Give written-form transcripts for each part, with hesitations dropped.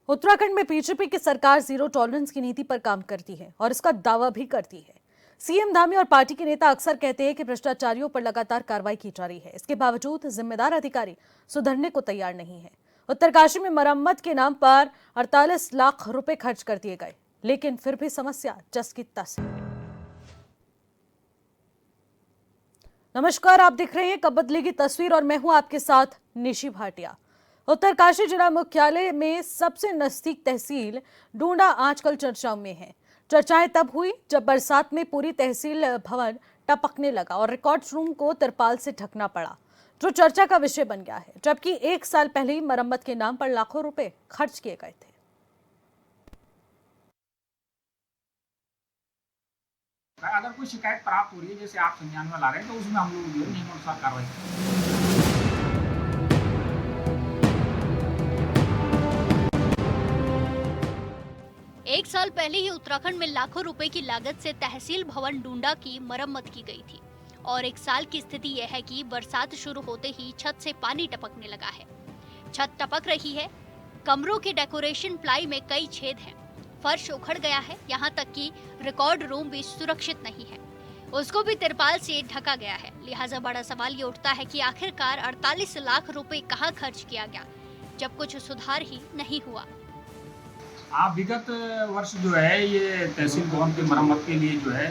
उत्तराखंड में बीजेपी की सरकार जीरो टॉलरेंस की नीति पर काम करती है और इसका दावा भी करती है। सीएम धामी और पार्टी के नेता अक्सर कहते हैं कि भ्रष्टाचारियों पर लगातार कार्रवाई की जा रही है। इसके बावजूद जिम्मेदार अधिकारी सुधरने को तैयार नहीं है। उत्तरकाशी में मरम्मत के नाम पर 48 लाख रुपए खर्च कर दिए गए, लेकिन फिर भी समस्या जस की तस है। नमस्कार, आप देख रहे हैं कब बदलेगी तस्वीर और मैं हूं आपके साथ निशी भाटिया। उत्तरकाशी जिला मुख्यालय में सबसे नजदीक तहसील डूंडा आजकल चर्चाओं में है। चर्चाएं तब हुई जब बरसात में पूरी तहसील भवन टपकने लगा और रिकॉर्ड रूम को तिरपाल से ढकना पड़ा, जो चर्चा का विषय बन गया है। जबकि 1 साल पहले ही मरम्मत के नाम पर लाखों रुपए खर्च किए गए थे। अगर कोई शिकायत प्राप्त हो रही है, जैसे आप संज्ञान में ला रहे हैं, तो उसमें हम लोग जो है नियमानुसार कार्रवाई करेंगे। एक साल पहले ही उत्तराखंड में लाखों रुपए की लागत से तहसील भवन डूंडा की मरम्मत की गई थी और 1 साल की स्थिति यह है कि बरसात शुरू होते ही छत से पानी टपकने लगा है। छत टपक रही है, कमरों के डेकोरेशन प्लाई में कई छेद हैं, फर्श उखड़ गया है, यहाँ तक कि रिकॉर्ड रूम भी सुरक्षित नहीं है, उसको भी तिरपाल से ढका गया है। लिहाजा बड़ा सवाल ये उठता है कि आखिरकार 48 लाख रुपए कहाँ खर्च किया गया, जब कुछ सुधार ही नहीं हुआ। आप विगत वर्ष जो है ये तहसील भवन की मरम्मत के लिए जो है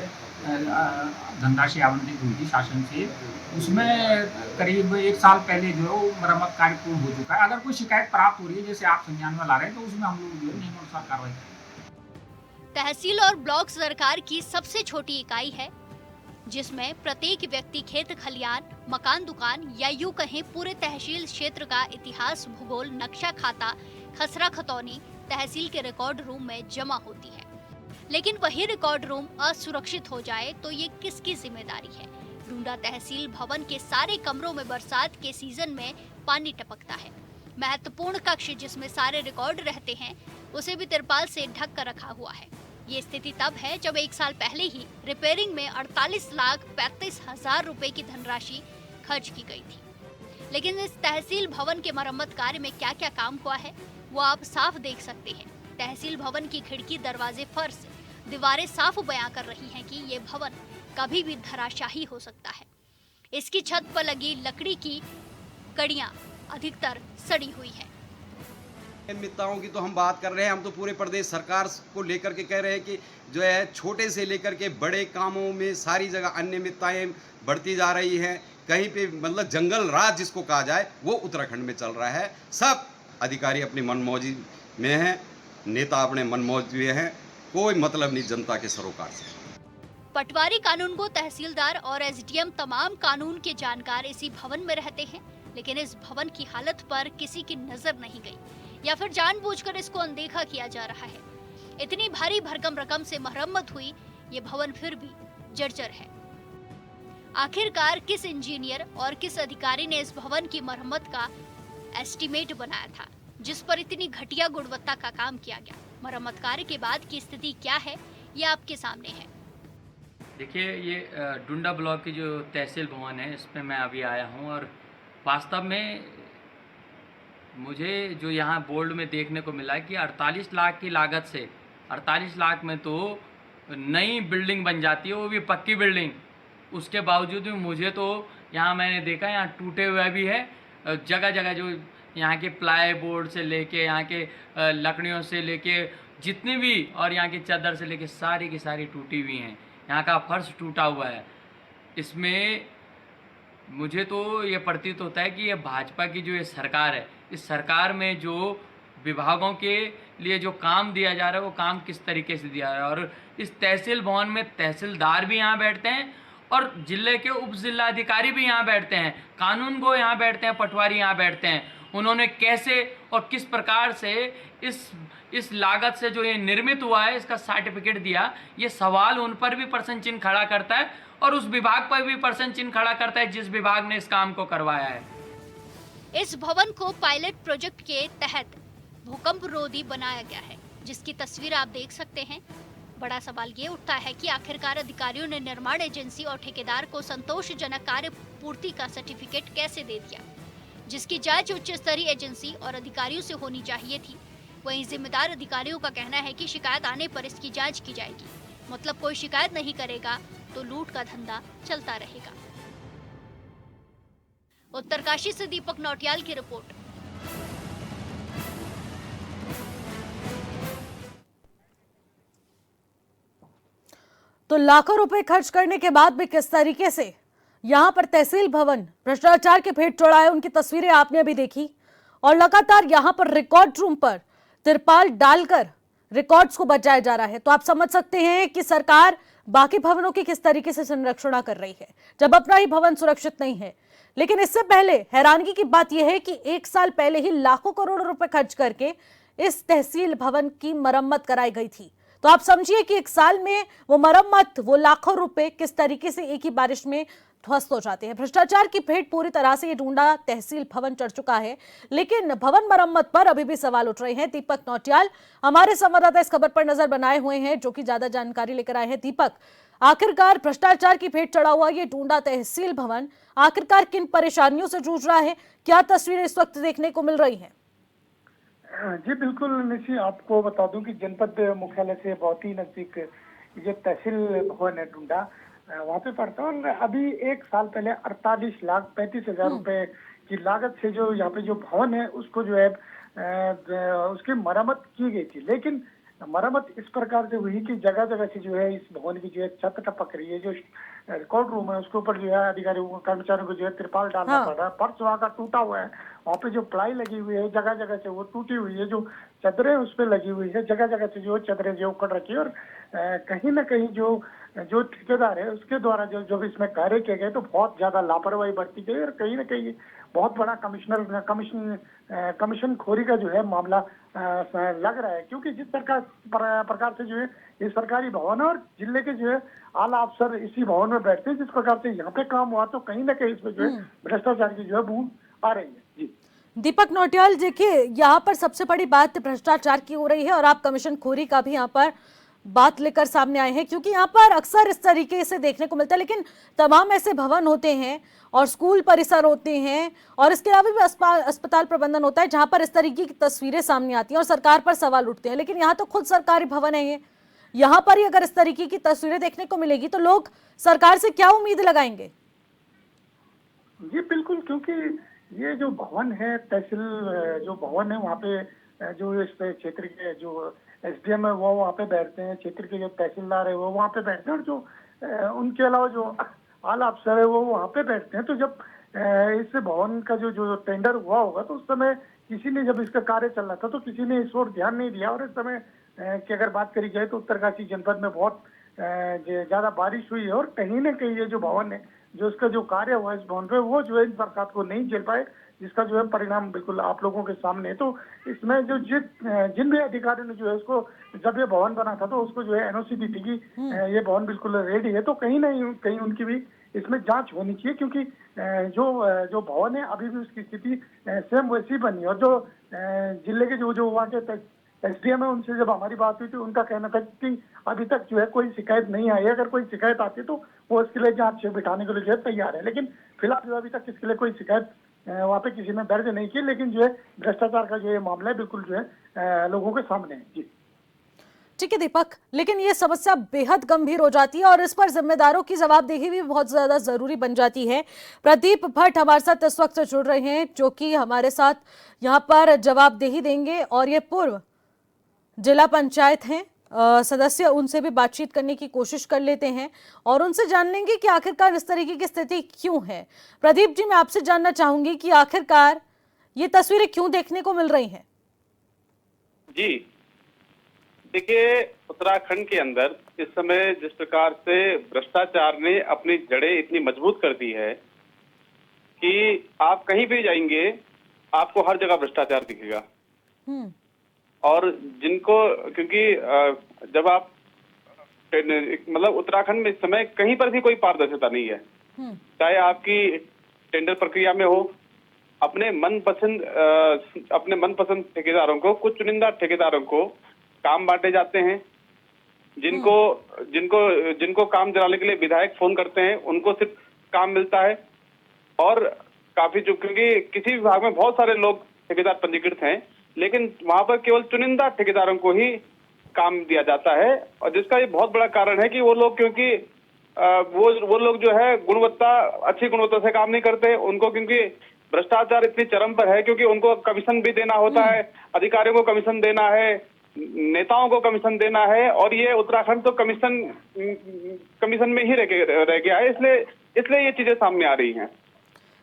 धनराशि आवंटित हुई थी शासन से, उसमें करीब 1 साल पहले जो है वो मरम्मत कार्य पूर्ण हो चुका है। अगर कोई शिकायत प्राप्त हो रही है, जैसे आप संज्ञान में ला रहे हैं, तो उसमें हम लोग जो है नियमानुसार कार्रवाई करेंगे। तहसील और ब्लॉक सरकार की सबसे छोटी इकाई है, जिसमें प्रत्येक व्यक्ति खेत खलियान, मकान, दुकान या यूं कहें पूरे तहसील क्षेत्र का इतिहास, भूगोल, नक्शा खाता, खसरा खतौनी तहसील के रिकॉर्ड रूम में जमा होती है। लेकिन वही रिकॉर्ड रूम असुरक्षित हो जाए तो ये किसकी जिम्मेदारी है? डूंडा तहसील भवन के सारे कमरों में बरसात के सीजन में पानी टपकता है। महत्वपूर्ण कक्ष जिसमें सारे रिकॉर्ड रहते हैं, उसे भी तिरपाल से ढक कर रखा हुआ है। ये स्थिति तब है जब 1 साल पहले ही रिपेयरिंग में 48,35,000 रुपए की धनराशि खर्च की गई थी। लेकिन इस तहसील भवन के मरम्मत कार्य में क्या क्या काम हुआ है, वो आप साफ देख सकते हैं। तहसील भवन की खिड़की, दरवाजे, फर्श, दीवारें साफ बयां कर रही हैं कि ये भवन कभी भी धराशाही हो सकता है। इसकी छत पर लगी लकड़ी की कड़ियां अधिकतर सड़ी हुई है। अनियमितताओं की तो हम बात कर रहे हैं, हम तो पूरे प्रदेश सरकार को लेकर के कह रहे हैं कि जो है छोटे से लेकर के बड़े कामों में सारी जगह अनियमितताएं बढ़ती जा रही हैं। कहीं पे मतलब जंगल राज जिसको कहा जाए वो उत्तराखंड में चल रहा है। सब अधिकारी अपनी मनमौजी में हैं, नेता अपने मनमौजी में हैं, कोई मतलब नहीं जनता के सरोकार से। पटवारी कानून को तहसीलदार और एसडीएम तमाम कानून के जानकार इसी भवन में रहते हैं, लेकिन इस भवन की हालत पर किसी की नजर नहीं गई या फिर जानबूझकर इसको अनदेखा किया जा रहा है। इतनी भारी भरकम रकम से मरम्मत हुई, ये भवन फिर भी जर्जर है। आखिरकार किस इंजीनियर और किस अधिकारी ने इस भवन की मरम्मत का एस्टीमेट बनाया था, जिस पर इतनी घटिया गुणवत्ता का काम किया गया? मरम्मत कार्य के बाद की स्थिति क्या है, ये आपके सामने है। देखिए, ये डूंडा ब्लॉक की जो तहसील भवन है, इसमें मैं अभी आया हूँ और वास्तव में मुझे जो यहाँ बोर्ड में देखने को मिला कि 48 लाख की लागत से 48 लाख में तो नई बिल्डिंग बन जाती है, वो भी पक्की बिल्डिंग। उसके बावजूद भी मुझे तो यहाँ मैंने देखा यहाँ टूटे हुए भी है, जगह जगह जो यहाँ के प्लाई बोर्ड से लेके, यहाँ के लकड़ियों से लेके जितनी भी, और यहाँ की चादर से लेके सारी की सारी टूटी हुई हैं। यहाँ का फर्श टूटा हुआ है। इसमें मुझे तो ये प्रतीत होता है कि ये भाजपा की जो ये सरकार है, इस सरकार में जो विभागों के लिए जो काम दिया जा रहा है वो काम किस तरीके से दिया है। और इस तहसील भवन में तहसीलदार भी यहाँ बैठते हैं और जिले के उप जिलाधिकारी भी यहाँ बैठते हैं, कानून को यहाँ बैठते हैं, पटवारी यहाँ बैठते हैं। उन्होंने कैसे और किस प्रकार से इस लागत से जो ये निर्मित हुआ है इसका सर्टिफिकेट दिया, ये सवाल उन पर भी प्रश्न चिन्ह खड़ा करता है और उस विभाग पर भी प्रश्न चिन्ह खड़ा करता है जिस विभाग ने इस काम को करवाया है। इस भवन को पायलट प्रोजेक्ट के तहत भूकंप रोधी बनाया गया है, जिसकी तस्वीर आप देख सकते हैं। बड़ा सवाल ये उठता है कि आखिरकार अधिकारियों ने निर्माण एजेंसी और ठेकेदार को संतोषजनक कार्य पूर्ति का सर्टिफिकेट कैसे दे दिया, जिसकी जांच उच्च स्तरीय एजेंसी और अधिकारियों से होनी चाहिए थी। वहीं जिम्मेदार अधिकारियों का कहना है कि शिकायत आने पर इसकी जांच की जाएगी। मतलब कोई शिकायत नहीं करेगा तो लूट का धंधा चलता रहेगा। उत्तरकाशी से दीपक नौटियाल की रिपोर्ट। तो लाखों रुपए खर्च करने के बाद भी किस तरीके से यहां पर तहसील भवन भ्रष्टाचार के भेंट चढ़ा है, उनकी तस्वीरें आपने अभी देखी। और लगातार यहां पर रिकॉर्ड रूम पर तिरपाल डालकर रिकॉर्ड्स को बचाया जा रहा है। तो आप समझ सकते हैं कि सरकार बाकी भवनों की किस तरीके से संरक्षण कर रही है जब अपना ही भवन सुरक्षित नहीं है। लेकिन इससे पहले हैरानगी की बात यह है कि 1 साल पहले ही लाखों करोड़ रुपए खर्च करके इस तहसील भवन की मरम्मत कराई गई थी। तो आप समझिए कि 1 साल में वो मरम्मत, वो लाखों रुपए किस तरीके से एक ही बारिश में ध्वस्त हो जाते हैं। भ्रष्टाचार की भेंट पूरी तरह से ये डूंडा तहसील भवन चढ़ चुका है, लेकिन भवन मरम्मत पर अभी भी सवाल उठ रहे हैं। दीपक नौटियाल हमारे संवाददाता इस खबर पर नजर बनाए हुए हैं, जो कि ज्यादा जानकारी लेकर आए हैं। दीपक, आखिरकार भ्रष्टाचार की भेंट चढ़ा हुआ ये डूंडा तहसील भवन आखिरकार किन परेशानियों से जूझ रहा है, क्या तस्वीरें इस वक्त देखने को मिल रही हैं? जी बिल्कुल निशी, आपको बता दूं कि जनपद मुख्यालय से बहुत ही नजदीक ये तहसील भवन है डूंडा, वहाँ पे पड़ता है। और अभी 1 साल पहले 48,35,000 रुपए की लागत से जो यहाँ पे जो भवन है उसको जो है उसकी मरम्मत की गई थी। लेकिन मरम्मत इस प्रकार से हुई कि जगह जगह से जो है इस भवन की जो है छत टपक रही है। जो रिकॉर्ड रूम है उसके ऊपर जो है अधिकारियों को, कर्मचारियों को जो है तिरपाल डालना पड़ रहा है। फर्श वहाँ का टूटा हुआ है, वहाँ पे जो प्लाई लगी हुई है जगह जगह से वो टूटी हुई है। जो चदरें उस पर लगी हुई है, जगह जगह से जो चदरें जो उकड़ रखी है। और कहीं ना कहीं जो ठेकेदार है उसके द्वारा जो इसमें कार्य किए गए तो बहुत ज्यादा लापरवाही बरती गई। और कहीं ना कहीं बहुत बड़ा कमीशन खोरी का जो है मामला लग रहा है, क्योंकि जिस प्रकार से जो है ये सरकारी भवन है और जिले के जो है आला अफसर इसी भवन में बैठते हैं, जिस प्रकार से यहाँ पे काम हुआ तो कहीं ना कहीं इसमें जो है भ्रष्टाचार की जो है बूंद आ रही है। जी दीपक नौटियाल, देखिए यहाँ पर सबसे बड़ी बात भ्रष्टाचार की हो रही है और आप कमीशन खोरी का भी यहाँ पर बात लेकर सामने आए हैं, क्योंकि यहाँ पर अक्सर इस तरीके से देखने को मिलता है। लेकिन तमाम ऐसे भवन होते हैं और स्कूल परिसर होते हैं और इसके अलावा भी अस्पताल प्रबंधन होता है जहां पर इस तरीके की तस्वीरें सामने आती हैं और सरकार पर सवाल उठते हैं। लेकिन यहाँ तो खुद सरकारी भवन है ये, यहाँ पर ही अगर इस तरीके की तस्वीरें देखने को मिलेगी तो लोग सरकार से क्या उम्मीद लगाएंगे? जी बिल्कुल, क्योंकि ये जो भवन है तहसील जो भवन है वहाँ पे जो इस क्षेत्र के जो SDM है वो वहाँ पे बैठते हैं, क्षेत्र के जो तहसीलदार है वो वहाँ पे बैठते हैं और जो उनके अलावा जो आला अफसर है वो वहाँ पे बैठते हैं। तो जब इस भवन का जो टेंडर हुआ होगा तो उस समय किसी ने, जब इसका कार्य चल रहा था तो किसी ने इस ओर ध्यान नहीं दिया। और इस समय की अगर बात करी जाए तो उत्तरकाशी जनपद में बहुत ज्यादा बारिश हुई है और कहीं ना कहीं ये जो भवन है, जो इसका जो कार्य हुआ इस भवन पे, वो जो है इन बरसात को नहीं झेल पाए, जिसका जो है परिणाम बिल्कुल आप लोगों के सामने है। तो इसमें जो जिन भी अधिकारियों ने जो है इसको, जब ये भवन बना था तो उसको जो है NOC दी थी कि ये भवन बिल्कुल रेडी है, तो कहीं ना कहीं उनकी भी इसमें जांच होनी चाहिए, क्योंकि जो भवन है अभी भी उसकी स्थिति सेम वैसी बनी है। और जो जिले के जो वहाँ के SDM है उनसे जब हमारी बात हुई थी, उनका कहना था कि अभी तक जो है कोई शिकायत नहीं आई है, अगर कोई शिकायत आती है तो वो इसके लिए जांच बिठाने के लिए जो है तैयार है। लेकिन फिलहाल जो अभी तक इसके लिए कोई शिकायत वहाँ पे किसी ने दर्ज नहीं की। लेकिन जो है भ्रष्टाचार का जो ये मामला है बिल्कुल जो है लोगों के सामने है। जी ठीक है दीपक, लेकिन ये समस्या बेहद गंभीर हो जाती है और इस पर जिम्मेदारों की जवाबदेही भी बहुत ज्यादा जरूरी बन जाती है। प्रदीप भट्ट हमारे साथ इस वक्त जुड़ रहे हैं, जो कि हमारे साथ यहाँ पर जवाबदेही देंगे और ये पूर्व जिला पंचायत हैं सदस्य, उनसे भी बातचीत करने की कोशिश कर लेते हैं और उनसे जान लेंगे कि आखिरकार इस तरीके की स्थिति क्यों है। प्रदीप जी, मैं आपसे जानना चाहूंगी कि आखिरकार ये तस्वीरें क्यों देखने को मिल रही हैं? जी देखिए, उत्तराखंड के अंदर इस समय जिस प्रकार से भ्रष्टाचार ने अपनी जड़ें इतनी मजबूत कर दी है कि आप कहीं भी जाएंगे आपको हर जगह भ्रष्टाचार दिखेगा। और जिनको, क्योंकि जब आप मतलब उत्तराखंड में इस समय कहीं पर भी कोई पारदर्शिता नहीं है, चाहे आपकी टेंडर प्रक्रिया में हो, अपने मनपसंद ठेकेदारों को, कुछ चुनिंदा ठेकेदारों को काम बांटे जाते हैं, जिनको काम दिलाने के लिए विधायक फोन करते हैं उनको सिर्फ काम मिलता है। और काफी क्योंकि किसी विभाग में बहुत सारे लोग ठेकेदार पंजीकृत हैं, लेकिन वहां पर केवल चुनिंदा ठेकेदारों को ही काम दिया जाता है, और जिसका ये बहुत बड़ा कारण है कि वो लोग, क्योंकि वो लोग जो है अच्छी गुणवत्ता से काम नहीं करते। उनको क्योंकि भ्रष्टाचार इतनी चरम पर है, क्योंकि उनको कमीशन भी देना होता है, अधिकारियों को कमीशन देना है, नेताओं को कमीशन देना है, और ये उत्तराखंड तो कमीशन में ही रह गया है। इसलिए ये चीजें सामने आ रही हैं।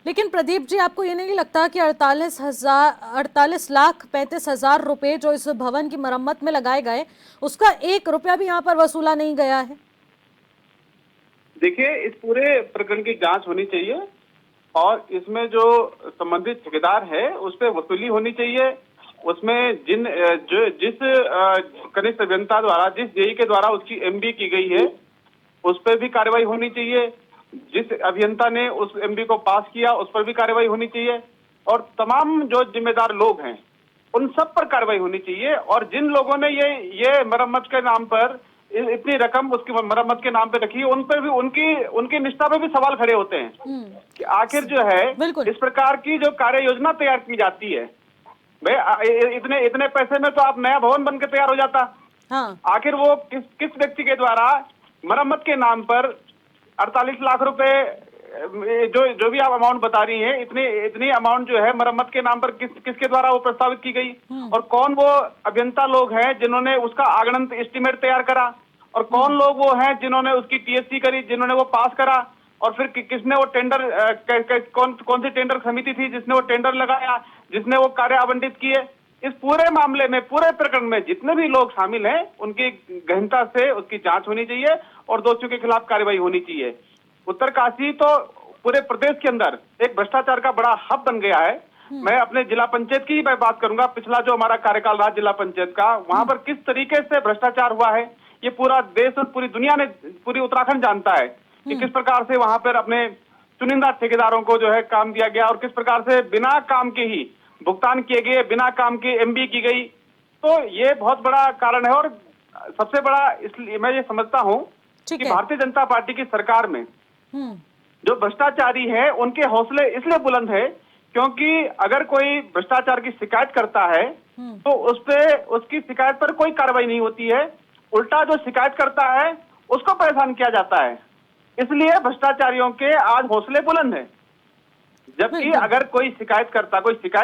लेकिन प्रदीप जी, आपको ये नहीं लगता कि 48,35,000 रुपए जो इस भवन की मरम्मत में लगाए गए, उसका 1 रुपया भी यहाँ पर वसूला नहीं गया है? देखिए, इस पूरे प्रकरण की जांच होनी चाहिए, और इसमें जो संबंधित ठेकेदार है उस पर वसूली होनी चाहिए। उसमें जिस कनिष्ठ अभियंता द्वारा, जिस जेई के द्वारा उसकी एमबी की गई है, उस पर भी कार्रवाई होनी चाहिए। जिस अभियंता ने उस एमबी को पास किया, उस पर भी कार्रवाई होनी चाहिए, और तमाम जो जिम्मेदार लोग हैं उन सब पर कार्रवाई होनी चाहिए। और जिन लोगों ने ये मरम्मत के नाम पर इतनी रकम उसकी मरम्मत के नाम पे रखी, उन पर भी, उनकी निष्ठा पे भी सवाल खड़े होते हैं कि आखिर जो है इस प्रकार की जो कार्य योजना तैयार की जाती है, भाई इतने पैसे में तो आप नया भवन बन के तैयार हो जाता। हाँ। आखिर वो किस व्यक्ति के द्वारा मरम्मत के नाम पर 48 लाख रुपए, जो भी आप अमाउंट बता रही हैं, इतनी अमाउंट जो है मरम्मत के नाम पर किसके द्वारा वो प्रस्तावित की गई, और कौन वो अभियंता लोग हैं जिन्होंने उसका आगणित एस्टीमेट तैयार करा, और कौन लोग वो हैं जिन्होंने उसकी टीएससी करी, जिन्होंने वो पास करा, और फिर किसने वो टेंडर, कौन सी टेंडर समिति थी जिसने वो टेंडर लगाया, जिसने वो कार्य आवंटित किए। इस पूरे मामले में, पूरे प्रकरण में जितने भी लोग शामिल हैं, उनकी गहनता से उसकी जांच होनी चाहिए और दोषियों के खिलाफ कार्रवाई होनी चाहिए। उत्तरकाशी तो पूरे प्रदेश के अंदर एक भ्रष्टाचार का बड़ा हब बन गया है। मैं अपने जिला पंचायत की ही मैं बात करूंगा, पिछला जो हमारा कार्यकाल रहा जिला पंचायत का, वहां पर किस तरीके से भ्रष्टाचार हुआ है, ये पूरा देश और पूरी दुनिया ने, पूरी उत्तराखंड जानता है कि किस प्रकार से वहां पर अपने चुनिंदा ठेकेदारों को जो है काम दिया गया, और किस प्रकार से बिना काम के ही भुगतान किए गए, बिना काम के एमबी की गई। तो ये बहुत बड़ा कारण है, और सबसे बड़ा इसलिए मैं ये समझता हूं कि भारतीय जनता पार्टी की सरकार में जो भ्रष्टाचारी है उनके हौसले इसलिए बुलंद है क्योंकि अगर कोई भ्रष्टाचार की शिकायत करता है तो उसकी शिकायत पर कोई कार्रवाई नहीं होती है, उल्टा जो शिकायत करता है उसको परेशान किया जाता है। इसलिए भ्रष्टाचारियों के आज हौसले बुलंद हैं। जबकि अगर कोई शिकायत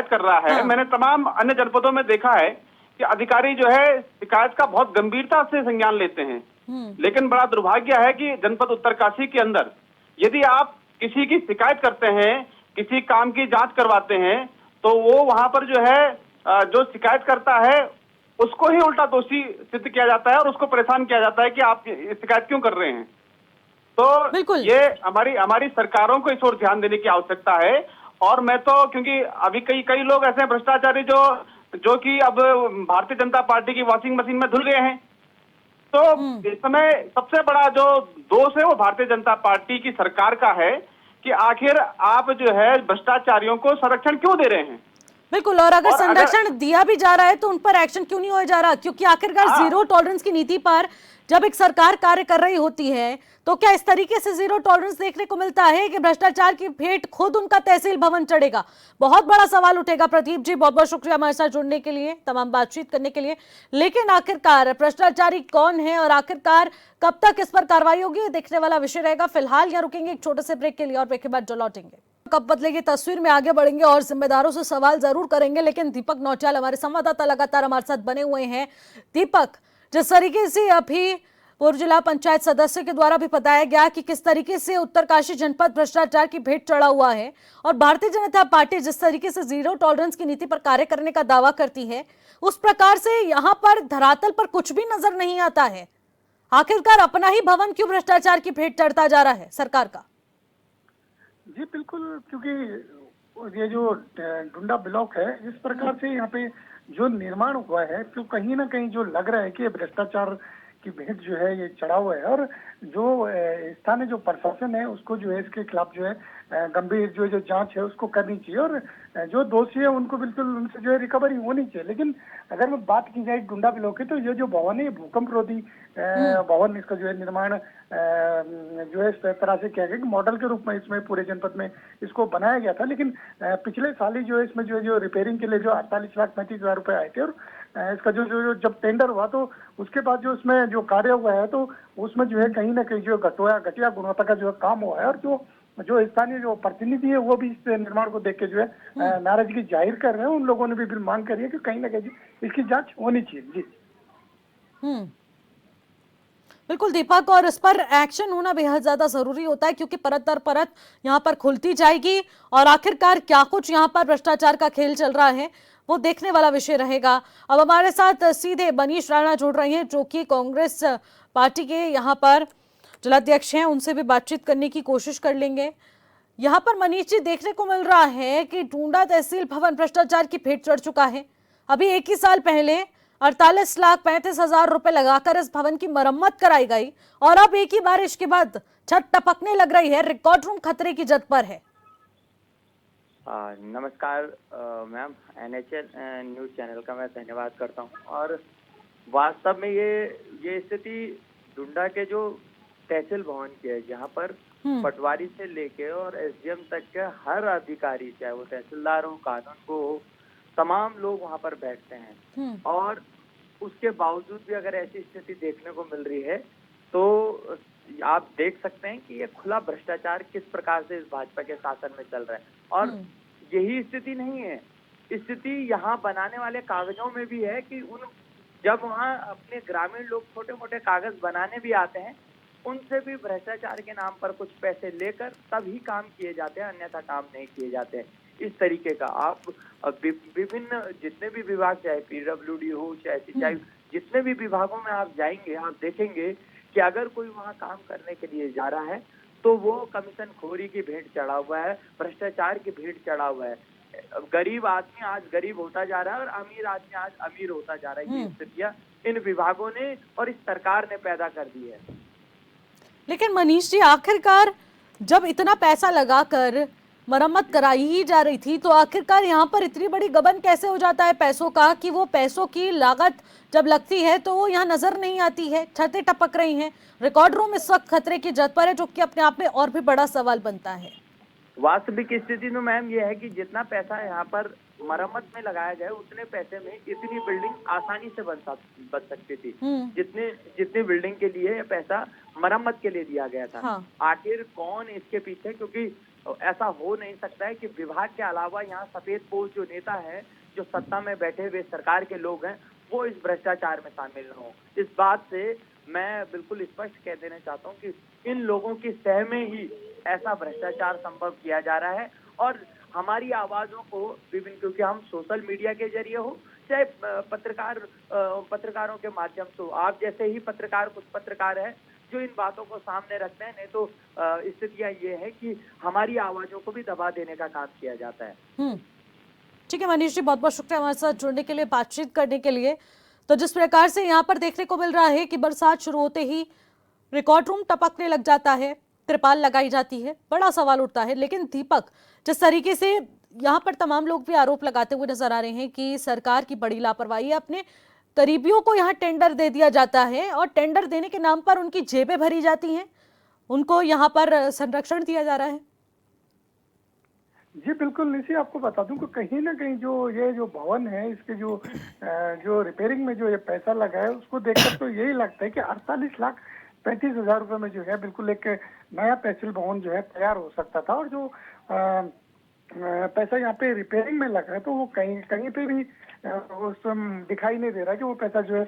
कर रहा है, मैंने तमाम अन्य जनपदों में देखा है कि अधिकारी जो है शिकायत का बहुत गंभीरता से संज्ञान लेते हैं, लेकिन बड़ा दुर्भाग्य है कि जनपद उत्तरकाशी के अंदर यदि आप किसी की शिकायत करते हैं, किसी काम की जांच करवाते हैं, तो वो वहां पर जो है जो शिकायत करता है उसको ही उल्टा दोषी सिद्ध किया जाता है और उसको परेशान किया जाता है कि आप शिकायत क्यों कर रहे हैं। तो ये हमारी सरकारों को इस ओर ध्यान देने की आवश्यकता है। और मैं तो, क्योंकि अभी कई लोग ऐसे हैं भ्रष्टाचारी जो कि अब भारतीय जनता पार्टी की वॉशिंग मशीन में धुल गए हैं। तो इस समय सबसे बड़ा जो दोष है वो भारतीय जनता पार्टी की सरकार का है कि आखिर आप जो है भ्रष्टाचारियों को संरक्षण क्यों दे रहे हैं। बिल्कुल, और अगर संरक्षण दिया भी जा रहा है तो उन पर एक्शन क्यों नहीं हो जा रहा, क्योंकि आखिरकार जीरो टॉलरेंस की नीति पर जब एक सरकार कार्य कर रही होती है तो क्या इस तरीके से जीरो टॉलरेंस देखने को मिलता है कि भ्रष्टाचार की भेंट खुद उनका तहसील भवन चढ़ेगा? बहुत बड़ा सवाल उठेगा। प्रदीप जी, बहुत बहुत शुक्रिया हमारे साथ जुड़ने के लिए, तमाम बातचीत करने के लिए। लेकिन आखिरकार भ्रष्टाचारी कौन है और आखिरकार कब तक इस पर कार्रवाई होगी, देखने वाला विषय रहेगा। फिलहाल यहाँ रुकेंगे एक छोटे से ब्रेक के लिए और ब्रेक के बाद जो लौटेंगे कब बदलेगी तस्वीर में आगे बढ़ेंगे और जिम्मेदारों से सवाल जरूर करेंगे। लेकिन दीपक नौटियाल हमारे संवाददाता लगातार हमारे साथ बने हुए हैं। दीपक, जिस तरीके से अभी पूर्व जिला पंचायत सदस्य के द्वारा भी बताया गया कि किस तरीके से उत्तरकाशी जनपद भ्रष्टाचार की भेंट चढ़ा हुआ है और भारतीय जनता पार्टी जिस तरीके से जीरो टॉलरेंस की नीति पर कार्य करने का दावा करती है, उस प्रकार से यहाँ पर धरातल पर कुछ भी नजर नहीं आता है। आखिरकार अपना ही भवन क्यों भ्रष्टाचार की भेंट चढ़ता जा रहा है सरकार का? जी बिल्कुल, क्योंकि ये जो डुंडा ब्लॉक है, इस प्रकार से यहाँ पे जो निर्माण हुआ है, तो कहीं ना कहीं जो लग रहा है कि भ्रष्टाचार की भेंट जो है ये चढ़ा हुआ है। और जो स्थानीय जो प्रशासन है उसको जो है इसके खिलाफ जो है गंभीर जो जांच है उसको करनी चाहिए। और जो दोषी है उनको बिल्कुल उनसे जो है रिकवरी होनी चाहिए। लेकिन अगर मैं बात की जाए डुंडा ब्लॉक की, तो ये जो भवन है भूकंप रोधी भवन, इसका जो है निर्माण जो है इस तरह से किया गया कि मॉडल के रूप में इसमें पूरे जनपद में इसको बनाया गया था। लेकिन पिछले साल ही जो है इसमें जो रिपेयरिंग के लिए जो 48,35,000 रुपए आए थे, और इसका जो जब टेंडर हुआ तो उसके बाद जो उसमें जो कार्य हुआ है तो उसमें जो है कहीं ना कहीं जो घटिया गुणवत्ता का जो है काम हुआ है। और जो स्थानीय जो प्रतिनिधि है वो भी इस निर्माण को देख के जो है नाराजगी जाहिर कर रहे हैं। उन लोगों ने भी मांग करी है कि कहीं ना कहीं इसकी जांच होनी चाहिए। जी बिल्कुल दीपक, और इस पर एक्शन होना बेहद ज्यादा जरूरी होता है, क्योंकि परत दर परत यहाँ पर खुलती जाएगी और आखिरकार क्या कुछ यहाँ पर भ्रष्टाचार का खेल चल रहा है वो देखने वाला विषय रहेगा। अब हमारे साथ सीधे मनीष राणा जुड़ रहे हैं, जो कि कांग्रेस पार्टी के यहाँ पर जिलाध्यक्ष हैं, उनसे भी बातचीत करने की कोशिश कर लेंगे। यहाँ पर मनीष जी, देखने को मिल रहा है कि डूंडा तहसील भवन भ्रष्टाचार की भेंट चढ़ चुका है। अभी एक ही साल पहले 48,35,000 रुपए लगाकर इस भवन की मरम्मत कराई गई, और अब एक ही बारिश के बाद छत टपकने लग रही है, रिकॉर्ड रूम खतरे की जद पर है। नमस्कार मैम, एनएचएल न्यूज चैनल का मैं धन्यवाद करता हूं। और वास्तव में ये स्थिति डुंडा के जो तहसील भवन की है, जहां पर पटवारी से लेके और एसडीएम तक के हर अधिकारी, चाहे वो तहसीलदार हो, कानून को हो, तमाम लोग वहां पर बैठते हैं। और उसके बावजूद भी अगर ऐसी स्थिति देखने को मिल रही है तो आप देख सकते हैं कि ये खुला भ्रष्टाचार किस प्रकार से इस भाजपा के शासन में चल रहा है। और यही स्थिति नहीं है, स्थिति यहाँ बनाने वाले कागजों में भी है कि जब वहाँ अपने ग्रामीण लोग छोटे मोटे कागज बनाने भी आते हैं, उनसे भी भ्रष्टाचार के नाम पर कुछ पैसे लेकर तभी काम किए जाते हैं, अन्यथा काम नहीं किए जाते हैं। इस तरीके का आप विभिन्न जितने भी विभाग, चाहे पीडब्ल्यूडी हो, चाहे सिंचाई, जितने भी विभागों में आप जाएंगे, आप देखेंगे कि अगर कोई वहाँ काम करने के लिए जा रहा है तो वो कमीशन खोरी की भेंट चढ़ा हुआ है, भ्रष्टाचार की भेंट चढ़ा हुआ है। गरीब आदमी आज गरीब होता जा रहा है और अमीर आदमी आज अमीर होता जा रहा है। ये स्थितियां इन विभागों ने और इस सरकार ने पैदा कर दी है। लेकिन मनीष जी, आखिरकार जब इतना पैसा लगाकर मरम्मत कराई ही जा रही थी, तो आखिरकार यहाँ पर इतनी बड़ी गबन कैसे हो जाता है पैसों का, कि वो पैसों की लागत जब लगती है तो वो यहाँ नजर नहीं आती है, छतें टपक रही हैं, रिकॉर्ड रूम इस वक्त खतरे की जद पर है, जो कि अपने आप में और भी बड़ा सवाल बनता है। वास्तविक स्थिति में मैम ये है कि जितना पैसा यहाँ पर मरम्मत में लगाया गया, उतने पैसे में इतनी बिल्डिंग आसानी से बन सकती थी, जितनी बिल्डिंग के लिए पैसा मरम्मत के लिए दिया गया था। हाँ। आखिर कौन इसके पीछे, क्योंकि ऐसा हो नहीं सकता है कि विभाग के अलावा यहाँ सफेद पोश जो नेता है, जो सत्ता में बैठे हुए सरकार के लोग हैं, वो इस भ्रष्टाचार में शामिल न हो। इस बात से मैं बिल्कुल स्पष्ट कह देना चाहता हूँ कि इन लोगों की सह में ही ऐसा भ्रष्टाचार संभव किया जा रहा है। और हमारी आवाजों को विभिन्न, क्योंकि हम सोशल मीडिया के जरिए हो, चाहे पत्रकारों के माध्यम से हो, आप जैसे ही पत्रकार, कुछ पत्रकार है जो इन बातों को सामने रखते हैं, नहीं तो स्थितियां ये है कि हमारी आवाजों को भी दबा देने का काम किया जाता है। ठीक है मनीष जी, बहुत बहुत शुक्रिया हमारे साथ जुड़ने के लिए, बातचीत करने के लिए। तो जिस प्रकार से यहाँ पर देखने को मिल रहा है कि बरसात शुरू होते ही रिकॉर्ड रूम टपकने लग जाता है, त्रिपाल लगाई जाती है, बड़ा सवाल उठता है। लेकिन दीपक, जिस तरीके से यहाँ पर तमाम लोग भी आरोप लगाते हुए नजर आ रहे हैं कि सरकार की बड़ी लापरवाही है, अपने करीबियों को यहाँ टेंडर दे दिया जाता है और टेंडर देने के नाम पर उनकी जेबें भरी जाती हैं, उनको यहाँ पर संरक्षण दिया जा रहा है। जी बिल्कुल निशी, आपको बता दूं कि कहीं ना कहीं जो भवन है, इसके जो रिपेयरिंग में जो ये पैसा लगा है, उसको देखकर तो यही लगता है कि 48,35,000 रुपए में जो है बिल्कुल एक नया तहसील भवन जो है तैयार हो सकता था। और जो पैसा यहाँ पे रिपेयरिंग में लग रहा है, तो वो कहीं पे भी दिखाई नहीं दे रहा कि वो पैसा जो है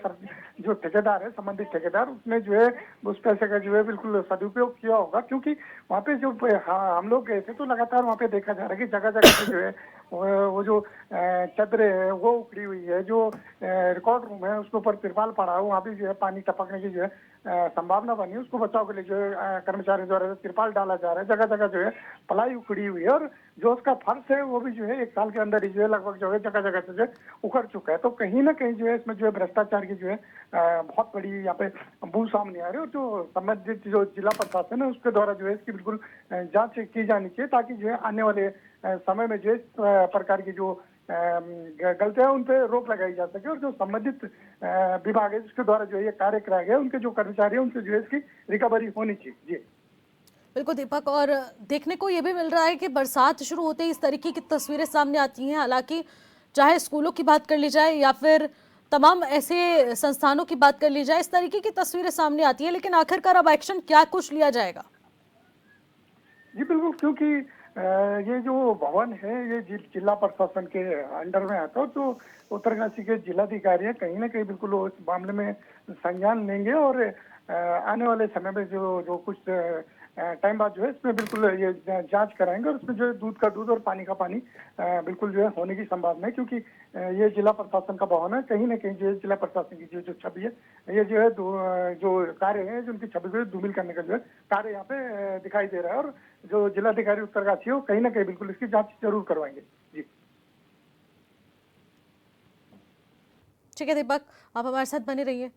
जो ठेकेदार है, संबंधित ठेकेदार, उसने जो है उस पैसे का जो है बिल्कुल सदुपयोग किया होगा। क्योंकि वहाँ पे जो हम लोग गए थे तो लगातार वहाँ पे देखा जा रहा है कि जगह जगह पे जो है वो जो चदरें है वो उखड़ी हुई है, जो रिकॉर्ड रूम है उसके ऊपर तिरपाल पड़ा है, वहाँ भी जो है पानी टपकने की जो है संभावना बनी है। उसको बचाव के लिए जो है कर्मचारियों द्वारा तिरपाल डाला जा रहा है, जगह जगह जो है पलाई उखड़ी हुई है, और जो उसका फर्श है वो भी जो है 1 साल के अंदर ही जो है लगभग जो है जगह जगह से जो है उखड़ चुका है। तो कहीं ना कहीं जो है इसमें जो है भ्रष्टाचार की जो है बहुत बड़ी यहाँ पे बू सामने आ रही है, और जो संबंधित जो जिला प्रशासन है उसके द्वारा जो है इसकी बिल्कुल जांच की जानी चाहिए, ताकि जो है आने वाले समय में जो है इस प्रकार की जो गलतियां उन पे रोक लगाई जा सके, और जो संबंधित विभाग है जिसके द्वारा जो है ये कार्य कराया गया उनके जो कर्मचारी है उनसे जो है इसकी रिकवरी होनी चाहिए। जी बिल्कुल दीपक, और देखने को ये भी मिल रहा है कि बरसात शुरू होते ही इस तरीके की तस्वीरें सामने आती हैं। हालांकि चाहे स्कूलों की बात कर ली जाए या फिर तमाम ऐसे संस्थानों की बात कर ली जाए, इस तरीके की तस्वीरें सामने आती हैं, लेकिन आखिरकार अब एक्शन क्या कुछ लिया जाएगा? जी बिल्कुल, क्योंकि ये जो भवन है ये जिला प्रशासन के अंडर में आता है, तो उत्तरकाशी के जिलाधिकारी हैं, कहीं ना कहीं बिल्कुल वो इस मामले में संज्ञान लेंगे, और आने वाले समय में जो कुछ टाइम बाद जो है इसमें बिल्कुल ये जांच कराएंगे, और इसमें जो है दूध का दूध और पानी का पानी बिल्कुल जो है होने की संभावना है, क्योंकि ये जिला प्रशासन का भवन है। कहीं ना कहीं जो है जिला प्रशासन की जो छवि है, ये जो है जो कार्य है, जो उनकी छवि को धूमिल करने का जो है कार्य यहाँ पे दिखाई दे रहा है, और जो जिलाधिकारी उत्तरकाशी है वो कहीं ना कहीं बिल्कुल इसकी जांच जरूर करवाएंगे। जी ठीक है दीपक, आप हमारे साथ बने रहिए।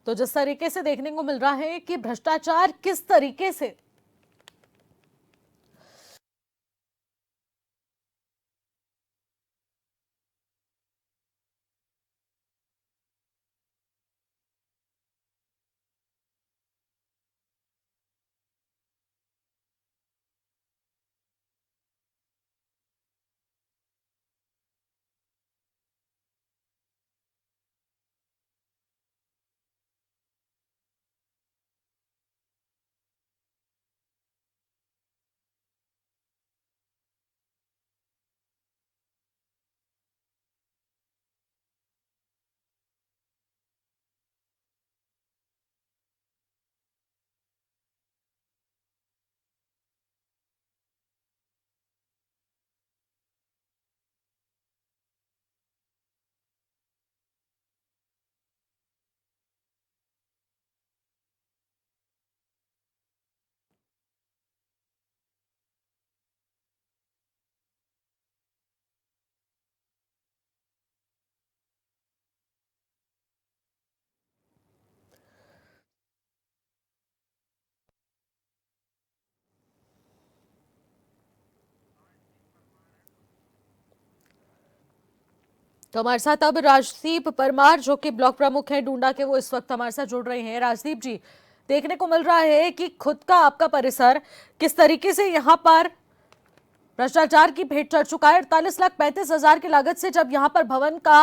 तो जिस तरीके से देखने को मिल रहा है कि भ्रष्टाचार किस तरीके से तो हमारे साथ अब राजदीप परमार जो कि ब्लॉक प्रमुख हैं डूंडा के, वो इस वक्त हमारे साथ जुड़ रहे हैं। राजदीप जी, देखने को मिल रहा है कि खुद का आपका परिसर किस तरीके से यहाँ पर भ्रष्टाचार की भेंट चढ़ चुका है। 48,35,000 की लागत से जब यहाँ पर भवन का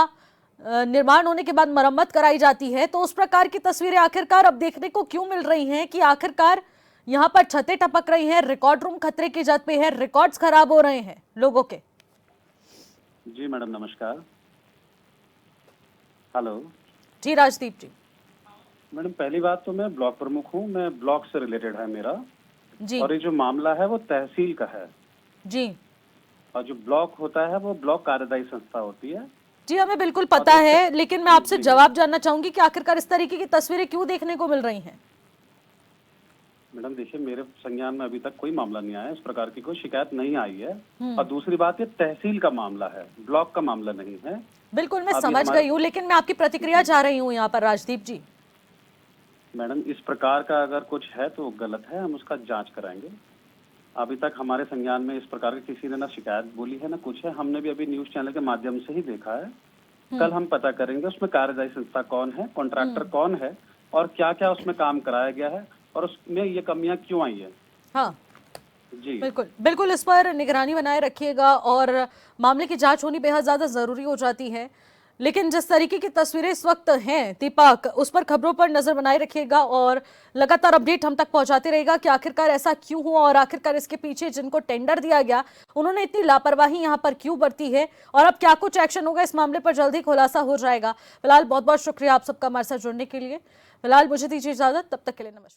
निर्माण होने के बाद मरम्मत कराई जाती है, तो उस प्रकार की तस्वीरें आखिरकार अब देखने को क्यों मिल रही हैं कि आखिरकार यहाँ पर छतें टपक रही हैं, रिकॉर्ड रूम खतरे की जद पे है, रिकॉर्ड्स खराब हो रहे हैं लोगों के। जी मैडम नमस्कार। हेलो जी राजदीप जी। मैडम, पहली बात तो मैं ब्लॉक प्रमुख हूँ, मैं ब्लॉक से रिलेटेड है मेरा जी। और ये जो मामला है वो तहसील का है जी। और जो ब्लॉक होता है वो ब्लॉक कार्यदायी संस्था होती है। जी हमें बिल्कुल पता है, लेकिन मैं आपसे जवाब जानना चाहूंगी कि आखिरकार इस तरीके की तस्वीरें क्यों देखने को मिल रही हैं। मैडम देखिए, मेरे संज्ञान में अभी तक कोई मामला नहीं आया, इस प्रकार की कोई शिकायत नहीं आई है। और दूसरी बात, ये तहसील का मामला है, ब्लॉक का मामला नहीं है। बिल्कुल मैं समझ गई हूँ, लेकिन मैं आपकी प्रतिक्रिया चाह रही हूँ यहाँ पर राजदीप जी। मैडम इस प्रकार का अगर कुछ है तो गलत है, हम उसका जांच कराएंगे। अभी तक हमारे संज्ञान में इस प्रकार की किसी ने ना शिकायत बोली है ना कुछ है। हमने भी अभी न्यूज चैनल के माध्यम से ही देखा है। कल हम पता करेंगे उसमें कार्यदायी संस्था कौन है, कॉन्ट्रैक्टर कौन है और क्या क्या उसमें काम कराया गया है और उसमें ये कमियां क्यों आई है। हाँ जी बिल्कुल बिल्कुल, इस पर निगरानी बनाए रखिएगा और मामले की जांच होनी बेहद ज्यादा जरूरी हो जाती है। लेकिन जिस तरीके की तस्वीरें इस वक्त हैं दीपक, उस पर खबरों पर नजर बनाए रखिएगा और लगातार अपडेट हम तक पहुंचाते रहेगा कि आखिरकार ऐसा क्यों हुआ और आखिरकार इसके पीछे जिनको टेंडर दिया गया उन्होंने इतनी लापरवाही यहां पर क्यों बरती है और अब क्या कुछ एक्शन होगा इस मामले पर जल्द ही खुलासा हो जाएगा। फिलहाल बहुत बहुत शुक्रिया आप सबका हमारे साथ जुड़ने के लिए। फिलहाल मुझे दीजिए इजाजत, तब तक के लिए नमस्कार।